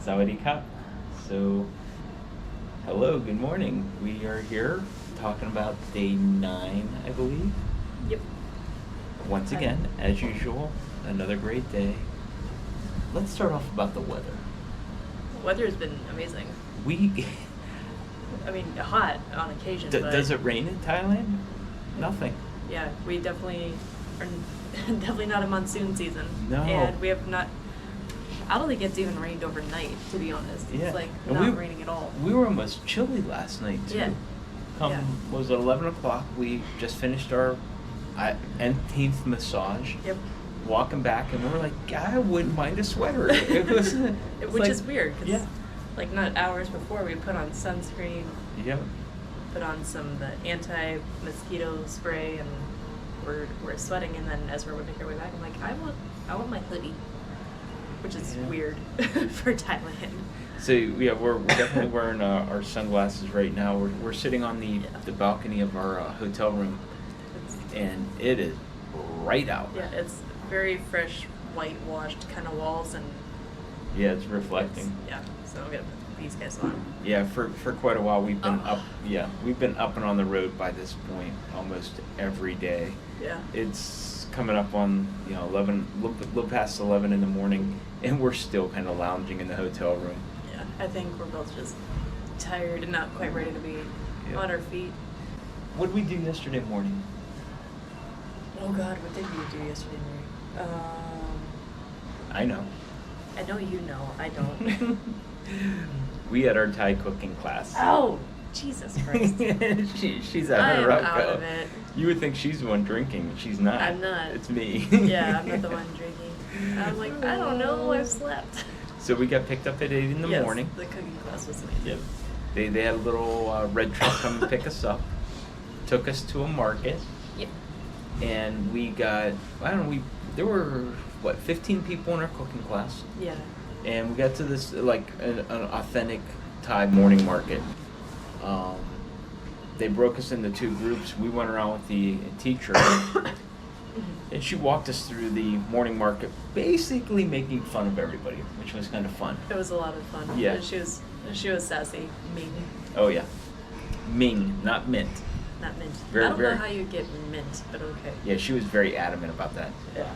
Sawadee Cup. So, hello, good morning. We are here talking about day 9, I believe. Yep. Once again, as usual, another great day. Let's start off about the weather. The weather's been amazing. I mean, hot on occasion. But Does it rain in Thailand? Nothing. Yeah, we definitely are definitely not a monsoon season. No. And we have not. I don't think it's even rained overnight, to be honest. Yeah. It's like And not raining at all. We were almost chilly last night, too. Yeah. Come, Yeah. was it 11 o'clock? We just finished our 18th massage. Yep. Walking back, and we were like, I wouldn't mind a sweater. It was, Which is weird, because yeah. like not hours before we put on sunscreen, Yep. put on some of the anti-mosquito spray, and we're sweating. And then as we're making our way back, I'm like, I want my hoodie, which is weird for Thailand. So yeah, we're definitely wearing our sunglasses right now. We're sitting on the balcony of our hotel room, and it is bright out. Yeah, it's very fresh, whitewashed kind of walls, and Yeah, it's reflecting. So I'm gonna put these guys on. Yeah, for quite a while we've been up. Yeah, we've been up and on the road by this point almost every day. Yeah. It's coming up on 11, a little past 11 in the morning, and we're still kind of lounging in the hotel room. Yeah, I think we're both just tired and not quite ready to be on our feet. What did we do yesterday morning? Oh God, what did we do yesterday morning? I know. I know you know. I don't. We had our Thai cooking class. Oh, Jesus Christ. She's at I her am route out of it. You would think she's the one drinking. She's not. I'm not. It's me. Yeah, I'm not the one drinking. I'm like, I don't know. I've slept. So we got picked up at 8 in the morning. The cooking class was amazing. Yep. They had a little red truck come and pick us up. Took us to a market. Yep. And we got, there were, 15 people in our cooking class. Yeah. And we got to this, an authentic Thai morning market. They broke us into 2 groups. We went around with the teacher, and she walked us through the morning market, basically making fun of everybody, which was kind of fun. It was a lot of fun. Yeah. She was sassy. Ming. Oh, yeah. Ming, not mint. Not mint. Very, I don't very- know how you get mint, but okay. Yeah, she was very adamant about that. Yeah.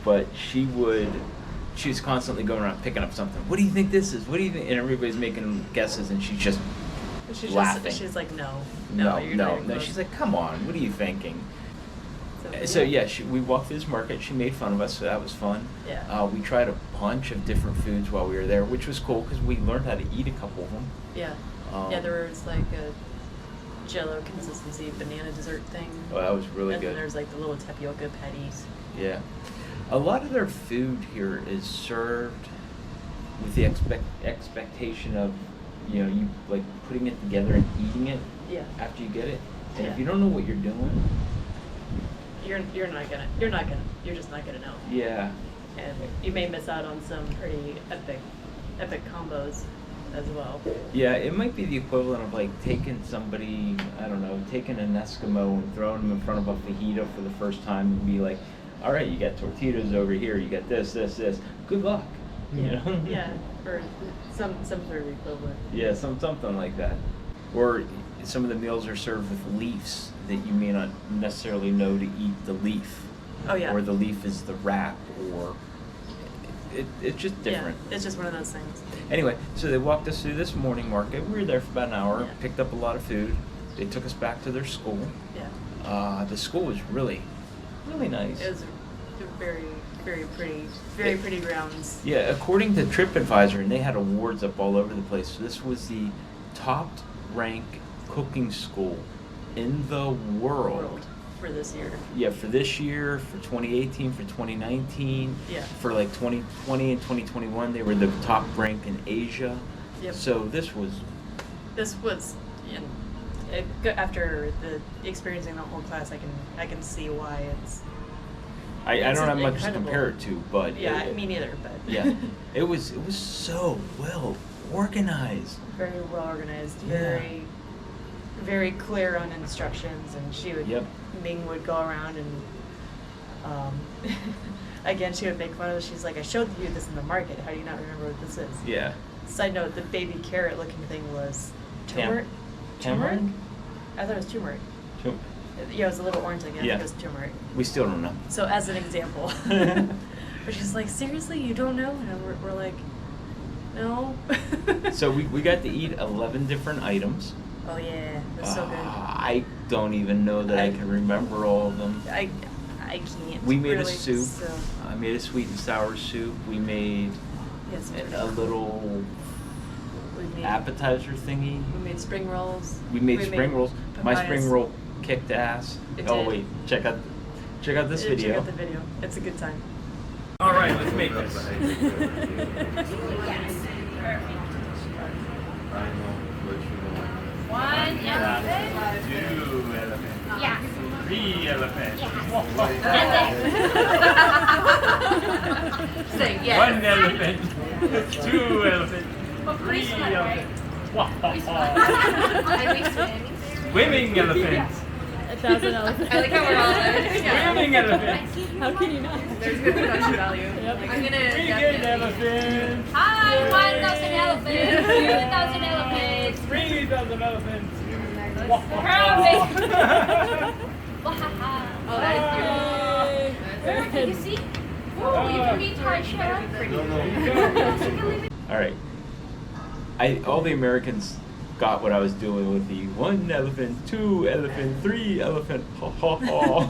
But she was constantly going around picking up something. What do you think this is? What do you think? And everybody's making guesses, and she's just laughing. She's like, no. No. You're not even close. She's like, come on, what are you thinking? So Yeah, we walked through this market. She made fun of us, so that was fun. Yeah. We tried a bunch of different foods while we were there, which was cool because we learned how to eat a couple of them. Yeah. There was like a Jello consistency banana dessert thing. Oh, that was really and good. And then there's like the little tapioca patties. Yeah. A lot of their food here is served with the expectation of, you like putting it together and eating it after you get it. And if you don't know what you're doing, you're just not gonna know. Yeah. And you may miss out on some pretty epic combos as well. Yeah, it might be the equivalent of like taking somebody, I don't know, taking an Eskimo and throwing them in front of a fajita for the first time and be like, all right, you got tortillas over here, you got this. Good luck. Yeah. Yeah, or some sort of equivalent. Yeah, something like that. Or some of the meals are served with leaves that you may not necessarily know to eat the leaf. Oh yeah. Or the leaf is the wrap, or it's just different. Yeah, it's just one of those things. Anyway, so they walked us through this morning market. We were there for about an hour, Yeah. picked up a lot of food. They took us back to their school. Yeah. The school was really nice. It was very, very pretty, very pretty grounds. Yeah, according to TripAdvisor, and they had awards up all over the place. So this was the top ranked cooking school in the world. For this year. Yeah, for this year, for 2018, for 2019. Yeah. For like 2020 and 2021, they were the top rank in Asia. Yep. So this was, after experiencing the whole class, I can see why it's. I don't have much to incredible. compare it to, but Yeah, me neither. But yeah, it was so well organized. Very well organized. Yeah. Very, very clear on instructions, and Yep. Ming would go around and again, she would make fun of us. She's like, I showed you this in the market. How do you not remember what this is? Yeah. Side note, the baby carrot looking thing was Tamarind? turmeric? I thought it was turmeric. Yeah, it was a little orange thing. I think it was turmeric. We still don't know. So as an example. But she's like, seriously, you don't know? And we're like, no. So we got to eat 11 different items. Oh yeah, it was so good. I don't even know that I can remember all of them. I can't. We made really, a soup. So. I made a sweet and sour soup. We made a little appetizer thingy. We made spring rolls. We made spring rolls. Papayas. My spring roll kicked ass. It Oh did. wait, check out this video. Check out the video. It's a good time. All right, let's make this. Yes, perfect. 1 elephant. 2 elephants. Yeah. 3 elephants. Say yes. 1 elephant. 2 elephants. 3 elephants. Are we swimming? Swimming elephants. 1,000 elephants. I like how we're all there. Swimming elephants. How can you not? There's good production value. Yep. I'm gonna Three good elephants. Hi, 1,000 elephants. 2,000 elephants. 3,000 elephants. Perfect. Oh, that is Perfect. You see? Oh, you don't need hard shell. All right. All the Americans got what I was doing with the 1 elephant, 2 elephant, 3 elephant. Ha ha ha.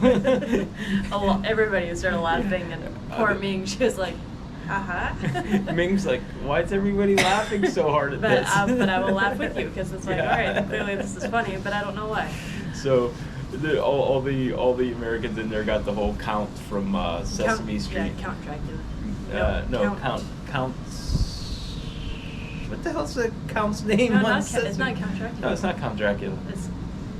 Everybody started laughing, and poor Ming, she was like, haha. Ming's like, why is everybody laughing so hard at this? But I will laugh with you because it's like, Yeah. all right, clearly this is funny, but I don't know why. So, all the Americans in there got the whole count from Sesame Street. Yeah, Count Dracula. No, Count. What the hell's the Count's name? No, on it's Sesame? not Count Dracula. No, it's not Count Dracula.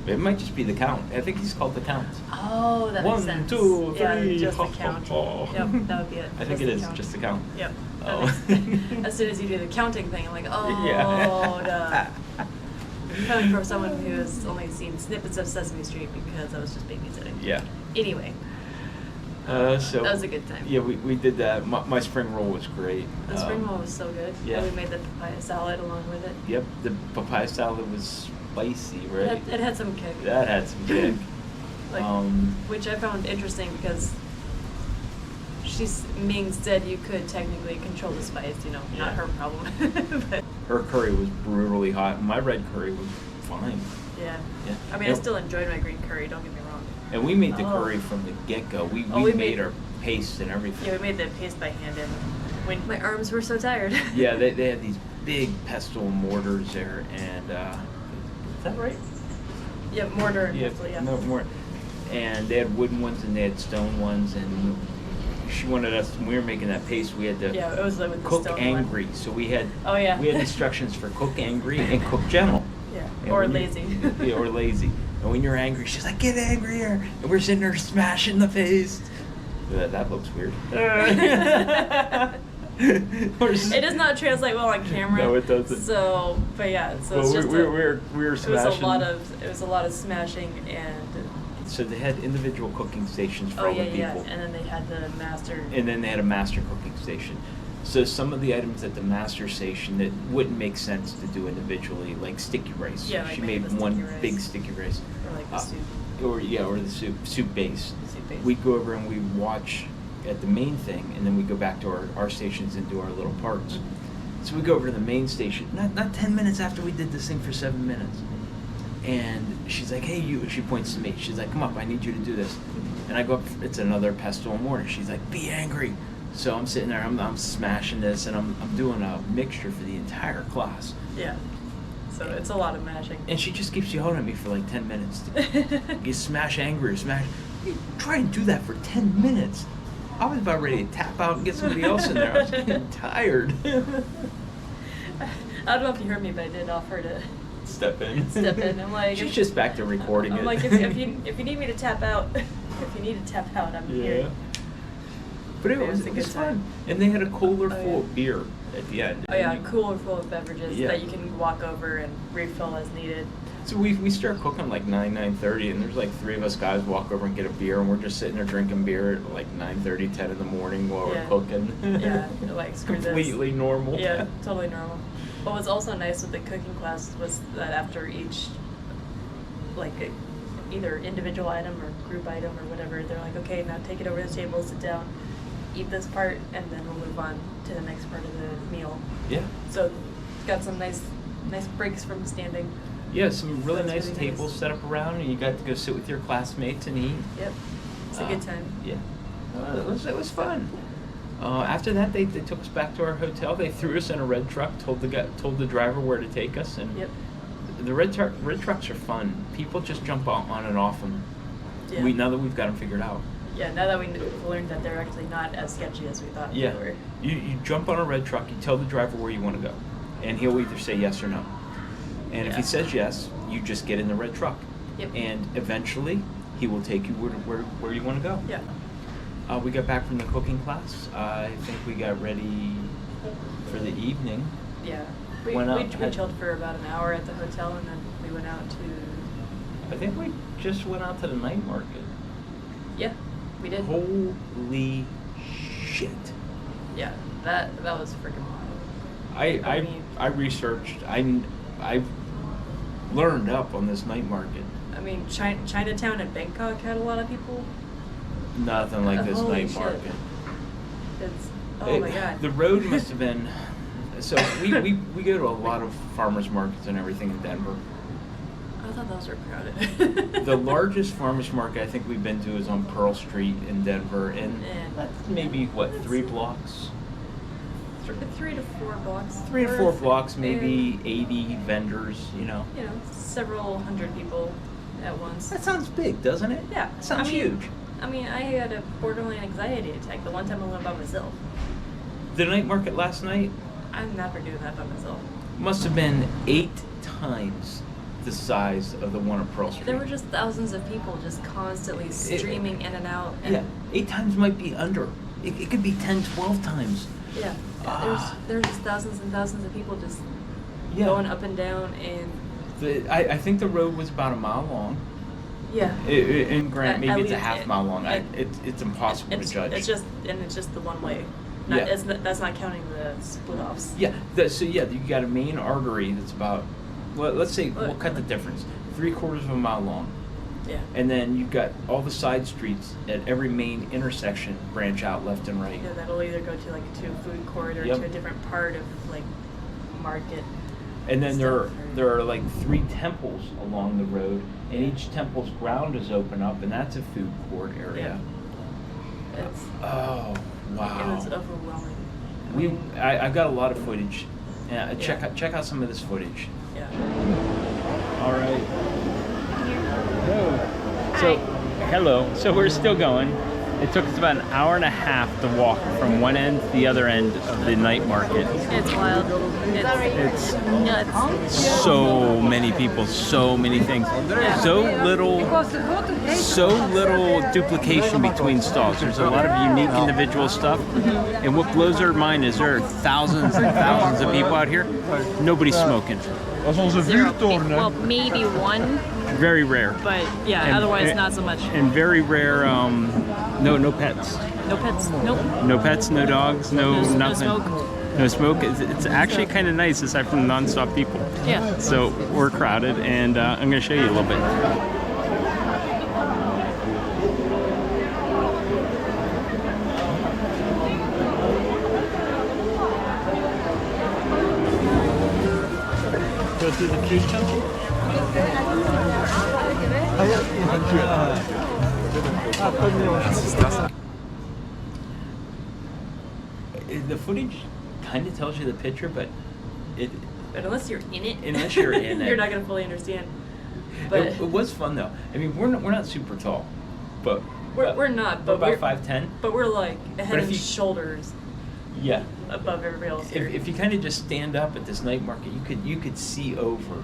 It might just be the Count. I think he's called the Count. Oh, that makes sense. 1, 2, 3. Yeah, just the ha, Count. ha, ha. Yep, that would be it. I think it is just the Count. Yep. Oh. As soon as you do the counting thing, I'm like, oh, Yeah. duh. Coming from someone who has only seen snippets of Sesame Street because I was just babysitting. Yeah. Anyway, So that was a good time. Yeah, we did that. My spring roll was great. The spring roll was so good. Yeah. And we made the papaya salad along with it. Yep, the papaya salad was spicy, right? It had some kick. That had some kick. Like, which I found interesting because Ming said you could technically control the spice, not Yeah. her problem. But Her curry was brutally hot. My red curry was fine. yeah. Yeah. I mean, I still enjoyed my green curry, don't get me wrong. And we made the Oh. curry from the get-go. We we made made- our paste and everything. Yeah, we made the paste by hand, and when my arms were so tired. Yeah, they had these big pestle mortars there, and is that right? Yeah, mortar and Yeah, pestle, yeah. no more. And they had wooden ones and they had stone ones, and she wanted us. When we were making that paste, we had to Yeah, it was like with the cook stone angry. So we had Oh, yeah. we had instructions for cook angry and cook gentle. one. Yeah, And or when you- lazy. Yeah, or lazy. And when you're angry, she's like, "Get angrier!" And we're sitting there smashing the paste. That looks weird. It does not translate well on camera. No, it doesn't. So, but yeah, so Well, it's just we were smashing. it was a lot of smashing and So they had individual cooking stations for oh all yeah, the yeah, people. and then they had the master. And then they had a master cooking station. So some of the items at the master station that wouldn't make sense to do individually, like sticky rice. Yeah, like she maybe made the one sticky rice. big sticky rice. Or like the soup. Or the soup base. Soup base. We'd go over and we'd watch at the main thing, and then we go back to our stations and do our little parts. Mm-hmm. So we go over to the main station, not 10 minutes after we did this thing for 7 minutes. And she's like, "Hey, you," she points to me. She's like, "Come up, I need you to do this." And I go up, it's another pestle and mortar. She's like, "Be angry." So I'm sitting there, I'm smashing this, and I'm doing a mixture for the entire class. Yeah. So it's a lot of mashing. And she just keeps yelling at me for like 10 minutes. You smash angry, smash. You try and do that for 10 minutes. I was about ready to tap out and get somebody else in there. I was getting tired. I don't know if you heard me, but I did offer to Step in. step in. I'm like, She's just back to recording it. I'm like, if you need me to tap out, if you need to tap out, I'm here. But it a was good time. fun. And they had a cooler Oh, full yeah. of beer at the end. Oh yeah, And cooler full of beverages Yeah. that you can walk over and refill as needed. So we start cooking like 9:30, and there's like 3 of us guys walk over and get a beer, and we're just sitting there drinking beer at like 9:30, 10 in the morning while Yeah. we're cooking. Yeah, like screw this. Completely normal. Yeah, totally normal. What was also nice with the cooking class was that after each, like, either individual item or group item or whatever, they're like, okay, now take it over to the table, sit down, eat this part, and then we'll move on to the next part of the meal. Yeah. So, got some nice breaks from standing. Yeah, some really That's nice really tables nice. set up around, and you got to go sit with your classmates and eat. Yep, it's a good time. Yeah. It was fun. After that, they took us back to our hotel. They threw us in a red truck, told the driver where to take us, and Yep. the red trucks are fun. People just jump on and off them. Yeah. Now that we've got them figured out. Yeah, now that we've learned that they're actually not as sketchy as we thought Yeah. they were. You jump on a red truck, you tell the driver where you want to go, and he'll either say yes or no. And if he Yeah. says yes, you just get in the red truck. Yep. And eventually, he will take you where you want to go. Yeah. We got back from the cooking class. I think we got ready for the evening. Yeah. We Went out- chilled for about an hour at the hotel, and then we went out to. I think we just went out to the night market. Yeah, we did. Holy shit. Yeah, that was freaking wild. I mean- researched. I've learned up on this night market. I mean, Chinatown in Bangkok had a lot of people. Nothing like this Holy night shit. market. Oh my god. The road must have been. So we go to a lot of farmers markets and everything in Denver. I thought those were crowded. The largest farmers market I think we've been to is on Pearl Street in Denver, and And that's maybe 3 blocks. 3 to 4 blocks. 3 to 4 worth, blocks, maybe and, 80 vendors. several hundred people at once. That sounds big, doesn't it? Yeah. That sounds I mean, huge. I mean, I had a borderline anxiety attack the one time I went by myself. The night market last night I'm never doing that by myself. must have been 8 times the size of the one at Pearl Street. There were just thousands of people just constantly streaming in and out. And Yeah, 8 times might be under. It could be 10, 12 times. Yeah. Ah. There's just thousands and thousands of people just Yeah. going up and down, and I think the road was about a mile long. yeah. And Grant, At maybe it's a least half mile long. It's impossible to judge. It's just the one way. Yeah. That's not counting the split offs. Yeah. So you got a main artery that's about. Well, let's say we'll cut the difference. 3/4 of a mile long, Yeah. and then you've got all the side streets at every main intersection branch out left and right. Yeah, that'll either go to like to a food court or Yep. to a different part of like market. And then stuff. there are like 3 temples along the road, and each temple's ground is open up, and that's a food court area. It's Oh it wow! was overwhelming. I've got a lot of footage. Yeah, Yeah. check out some of this footage. Yeah. All right. So, hello. So we're still going. It took us about an hour and a half to walk from one end to the other end of the night market. It's wild. It's Nuts. so many people, so many things, so little duplication between stalls. There's a lot of unique individual stuff, and what blows our mind is there are thousands and thousands of people out here. Nobody's smoking. Zero. Well, maybe one, Very rare. but yeah, And- otherwise and- not so much. And very rare. No pets. No pets. Nope. No pets. No dogs. No No nothing. smoke. No smoke. It's actually kind of nice aside from the nonstop people. Yeah. So we're crowded, and I'm going to show you a little bit. Go through the food temple. The footage kind of tells you the picture, but But unless you're in it, Unless you're in it. you're not gonna fully understand. But it was fun though. I mean, we're not super tall, but we're not. But we're we're about 5'10". But we're like a head if and you- shoulders Yeah. above everybody else here. If you kind of just stand up at this night market, you could see over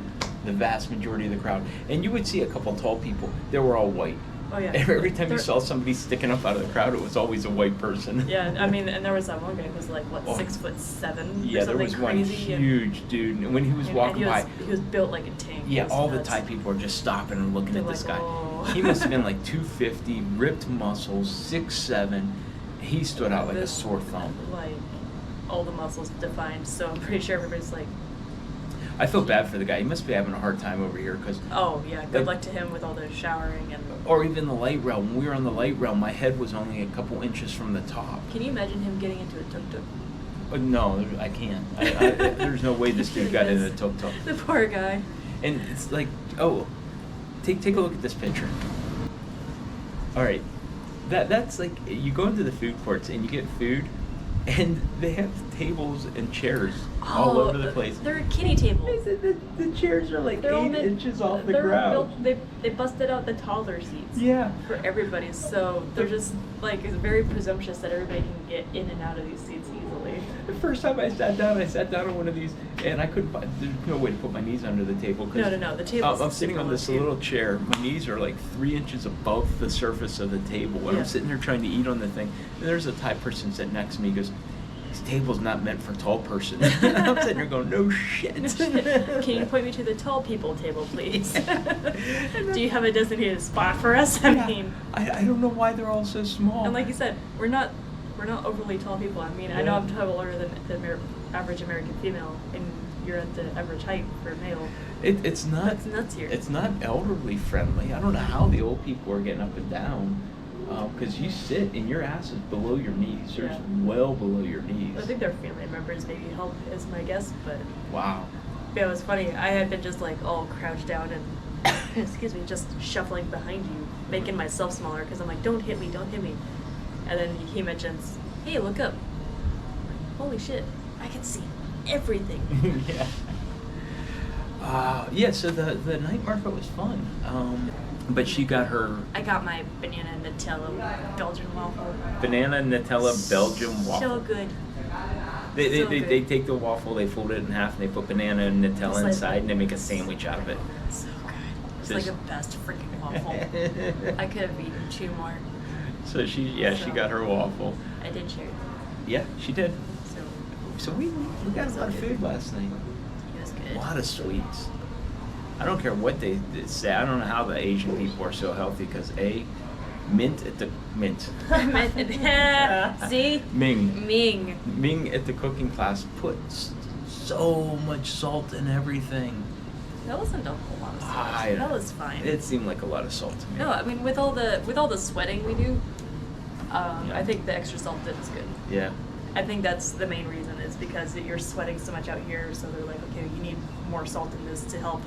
the vast majority of the crowd, and you would see a couple tall people. They were all white. Oh yeah. Every time you There- saw somebody sticking up out of the crowd, it was always a white person. Yeah, I mean, and there was that one guy who was like, what, Oh. 6'7" Yeah, or there something was one crazy. huge dude, and when he was and walking he was, by, he was built like a tank. It yeah, was all the nuts. Thai people are just stopping and looking They're at this like, guy. "Oh." He must have been like 250, ripped muscles, 6'7". He stood out like a This- sore thumb. Like, all the muscles defined, so I'm pretty sure everybody's like, I feel bad for the guy. He must be having a hard time over here because, oh yeah, good Like- luck to him with all the showering and... or even the light rail. When we were on the light rail, my head was only a couple inches from the top. Can you imagine him getting into a tuk-tuk? No, I can't. There's no way this dude got in a tuk-tuk. The poor guy. And it's like, oh, take a look at this picture. All right, that's like you go into the food courts and you get food, and they have tables and chairs all over the place. They're kiddie tables. The chairs are like They're all 8 meant- inches off the they're ground. built- they busted out the taller seats. Yeah. For everybody, so they're just like, it's very presumptuous that everybody can get in and out of these seats easily. The first time I sat down on one of these, and I couldn't find. There's no way to put my knees under the table. No, the table's I'm sitting super on this low, too. little chair. My knees are like 3 inches above the surface of the table, and Yeah. I'm sitting there trying to eat on the thing. And there's a Thai person sitting next to me. He goes, "This table's not meant for tall person." I'm sitting there going, "No shit." Can you point me to the tall people table, please? Do you have a designated spot for us? I mean, I don't know why they're all so small. and like you said, we're not overly tall people. I mean, I know Yeah. I'm taller than the average American female, and you're at the average height for a male. It's not. That's nuts here. It's not elderly friendly. I don't know how the old people are getting up and down. Because you sit and your ass is below your knees. Yours Yeah. well below your knees. I think their family members maybe help is my guess, but Wow. yeah, it was funny. I had been just like all crouched down and excuse me, just shuffling behind you, making myself smaller because I'm like, don't hit me. And then he mentions, hey, look up. Holy shit, I can see everything. Yeah. Yeah. So the night market was fun. But she got her I got my banana Nutella Belgian waffle. banana Nutella Belgian waffle. So good. They, So good. they take the waffle, they fold it in half, and they put banana and Nutella It's like- inside, and they make a sandwich out of it. So good. It's This- like the best freaking waffle. I could have eaten 2 more. So she got her waffle. I did share. Yeah, she did. So So we got a lot of food last night. it was A good. lot of sweets. I don't care what they say. I don't know how the Asian people are so healthy because mint at the mint. See? Ming at the cooking class put so much salt in everything. That wasn't a whole lot of salt. I- That was fine. It seemed like a lot of salt to me. No, I mean with all the sweating we do, Yeah. I think the extra salt did us good. Yeah. I think that's the main reason is because you're sweating so much out here, so they're like, okay, you need more salt in this to help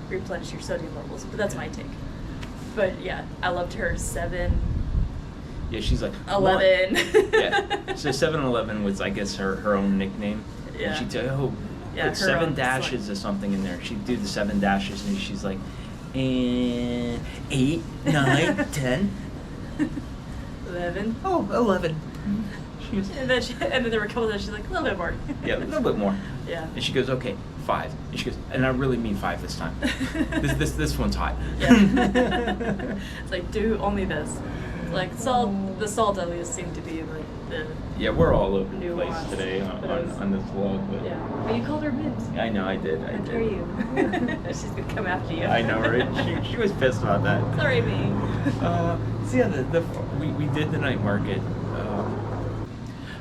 replenish your sodium levels. But that's my take. But yeah, I loved her 7, Yeah, she's like 11. "What?" Yeah. So 7-Eleven was, I guess, her own nickname. Yeah. And she'd say, "Oh, Yeah, put her 7 own dashes slang. or something in there." She'd do the 7 dashes, and she's like, and 8, 9, 10. 11. Oh, 11. She was, And then there were a couple of she's like, a little bit more. yeah, a little bit more. Yeah. And she goes, "Okay, 5." And she goes, "And I really mean 5 this time. This one's hot." Yeah. It's like, do only this. Like the salt at least seemed to be like the Yeah, we're all over the place Nuance. today on this vlog. But yeah. But you called her Mims. I know, I did. How dare you? She's gonna come after you. I know, right? She was pissed about that. Sorry, me. So yeah, we did the night market.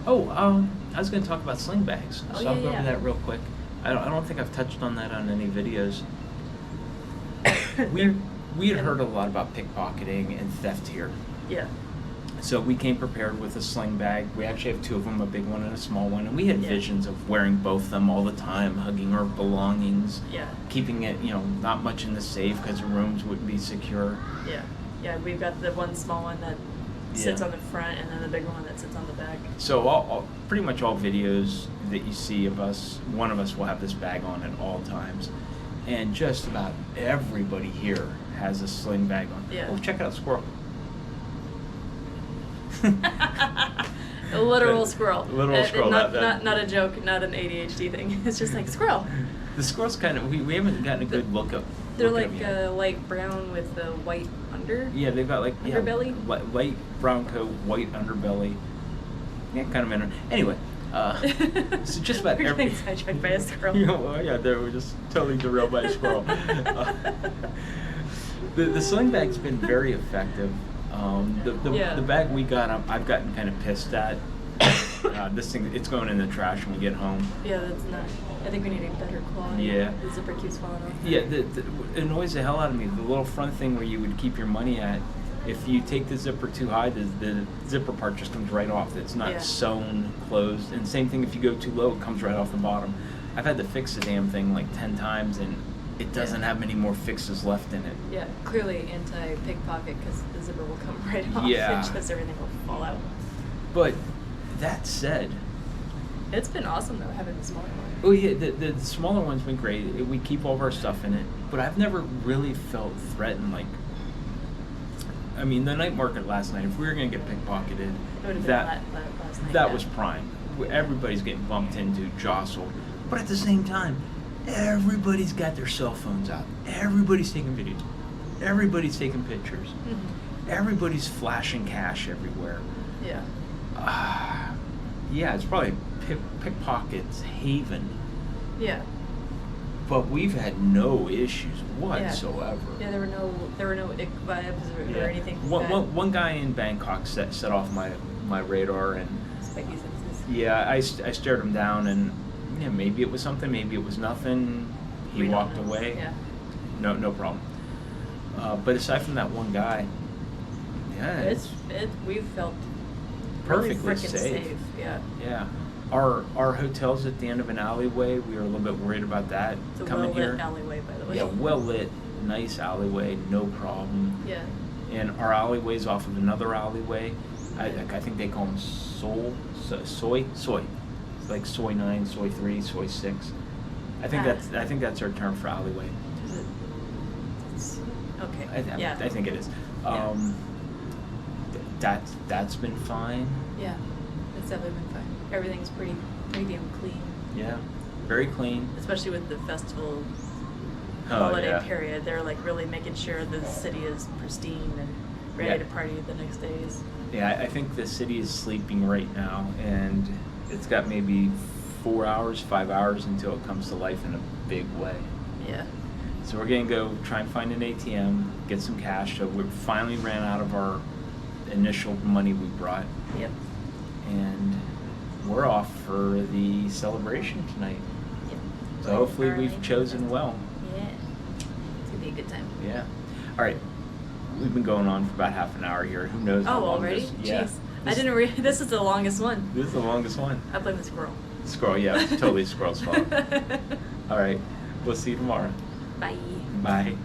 I was going to talk about sling bags, Oh, so I'll yeah, go over yeah. that real quick. I don't think I've touched on that on any videos. We had heard a lot about pickpocketing and theft here, Yeah. so we came prepared with a sling bag. We actually have 2 of them, a big one and a small one, and we had Yeah. visions of wearing both of them all the time, hugging our belongings, Yeah. keeping it, not much in the safe because the rooms wouldn't be secure. Yeah. Yeah. We've got the one small one that sits Yeah. on the front, and then the bigger one that sits on the back. So pretty much all videos that you see of us, one of us will have this bag on at all times. And just about everybody here has a sling bag on. Yeah. Oh, check out squirrel. A literal squirrel. Literal squirrel, Not, that- not a joke, not an ADHD thing. It's just like squirrel. The squirrel's kind of, we haven't gotten a good look They're Look at like me. light brown with the white under. Yeah, they've got like Underbelly? light brown coat, white underbelly. Yeah, kind of anyway. So just about We're every. getting sidetracked by a squirrel. Yeah, they were just totally derailed by a squirrel. The sling bag's been very effective. The bag we got, I've gotten kind of pissed at. This thing, it's going in the trash when we get home. Yeah, that's not. I think we need a better quality. Yeah. The zipper keeps falling off. Yeah, it annoys the hell out of me. The little front thing where you would keep your money at, if you take the zipper too high, the zipper part just comes right off. It's not sewn closed. And same thing if you go too low, it comes right off the bottom. I've had to fix the damn thing like 10 times, and it doesn't have many more fixes left in it. Yeah, clearly anti-pickpocket because the zipper will come right off. Yeah. And just everything will fall out. But that said, it's been awesome though having the smaller one. oh yeah, the smaller one's been great. We keep all of our stuff in it, but I've never really felt threatened. Like, I mean, the night market last night. If we were gonna get pickpocketed, It would have been last night. that was prime. Everybody's getting bumped into, jostled, but at the same time, everybody's got their cell phones out. Everybody's taking videos. Everybody's taking pictures. Mm-hmm. Everybody's flashing cash everywhere. Yeah. Yeah, it's probably pickpockets haven. Yeah. But we've had no issues whatsoever. Yeah, there were no ick vibes or anything. One guy in Bangkok set off my radar, and Spiky senses. yeah, I stared him down, and yeah, maybe it was something, maybe it was nothing. He We don't walked know. away. Yeah. No problem. But aside from that one guy, yeah, We've felt perfectly really frickin' safe. Yeah. Yeah. Our hotel's at the end of an alleyway. We were a little bit worried about that It's a coming well-lit here. alleyway, by the way. Yeah, well lit, nice alleyway, no problem. Yeah. And our alleyway's off of another alleyway. I think they call them soy. It's like soy 9, soy 3, soy 6. I think that's our term for alleyway. Is it? It's, okay. I think it is. Yeah. That's been fine. Yeah. It's definitely been fine. Everything's pretty damn clean. Yeah, very clean. Especially with the festival Oh, holiday yeah. period. They're like really making sure the city is pristine and ready Yeah. to party the next days. Yeah, I think the city is sleeping right now, and it's got maybe 4 hours, 5 hours until it comes to life in a big way. Yeah. So we're gonna go try and find an ATM, get some cash. So we finally ran out of our initial money we brought, Yep. and we're off for the celebration tonight. Yep. So hopefully we've chosen well. Yeah. It's gonna be a good time. Yeah. All right. We've been going on for about half an hour here. Who knows how Oh, long already? this? Yeah. Jeez. I didn't this is the longest one. This is the longest one. I blame the squirrel. Squirrel, yeah, it's totally squirrel's fault. All right. We'll see you tomorrow. Bye. Bye.